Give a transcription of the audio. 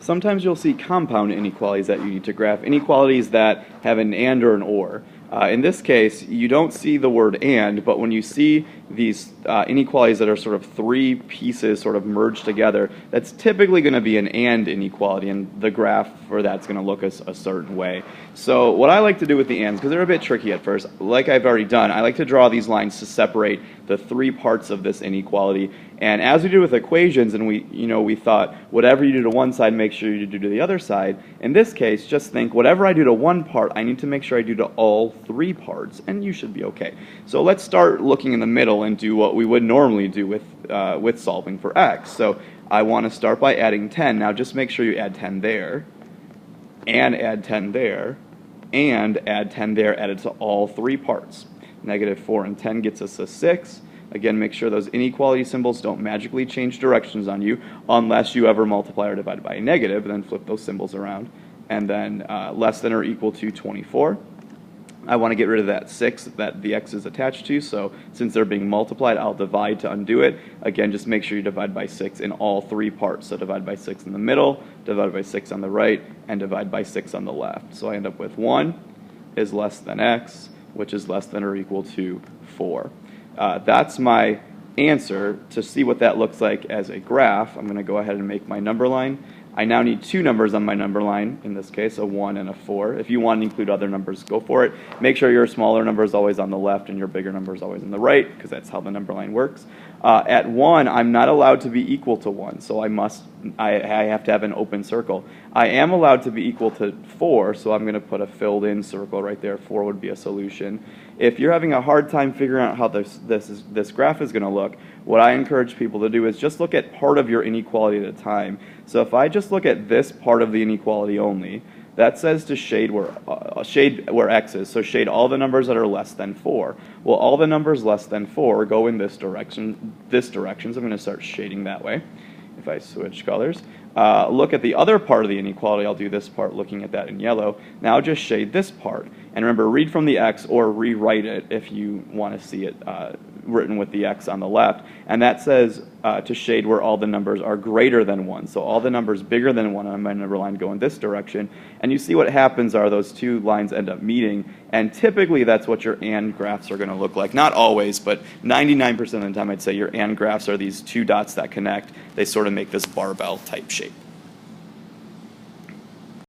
sometimes you'll see compound inequalities that you need to graph, inequalities that have an and or an or. In this case, you don't see the word and, but when you see these inequalities that are sort of three pieces sort of merged together, that's typically going to be an and inequality, and the graph for that's going to look a certain way. So what I like to do with the ands, because they're a bit tricky at first, like I've already done, I like to draw these lines to separate the three parts of this inequality. And as we do with equations, and we thought whatever you do to one side, make sure you do to the other side. In this case, just think whatever I do to one part, I need to make sure I do to all three parts, and you should be okay. So let's start looking in the middle and do what we would normally do with solving for x. So I want to start by adding 10. Now just make sure you add 10 there, and add 10 there, and add 10 there, added to all three parts. Negative 4 and 10 gets us a 6. Again, make sure those inequality symbols don't magically change directions on you unless you ever multiply or divide by a negative, and then flip those symbols around. And then less than or equal to 24. I want to get rid of that 6 that the x is attached to, so since they're being multiplied, I'll divide to undo it. Again, just make sure you divide by 6 in all three parts. So divide by 6 in the middle, divide by 6 on the right, and divide by 6 on the left. So I end up with 1 is less than x, which is less than or equal to 4. That's my answer. To see what that looks like as a graph, I'm going to go ahead and make my number line. I now need two numbers on my number line, in this case a 1 and a 4. If you want to include other numbers, go for it. Make sure your smaller number is always on the left and your bigger number is always on the right, because that's how the number line works. At 1, I'm not allowed to be equal to 1, so I have to have an open circle. I am allowed to be equal to 4, so I'm going to put a filled in circle right there. 4 would be a solution. If you're having a hard time figuring out how this graph is going to look, what I encourage people to do is just look at part of your inequality at a time. So if I just look at this part of the inequality only, that says to shade where x is, so shade all the numbers that are less than 4. Well, all the numbers less than 4 go in this direction, so I'm going to start shading that way. If I switch colors, look at the other part of the inequality. I'll do this part looking at that in yellow. Now just shade this part. And remember, read from the x or rewrite it if you want to see it written with the x on the left. And that says to shade where all the numbers are greater than 1. So all the numbers bigger than 1 on my number line go in this direction. And you see what happens are those two lines end up meeting. And typically that's what your and graphs are going to look like. Not always, but 99% of the time I'd say your and graphs are these two dots that connect. They sort of make this barbell type shape.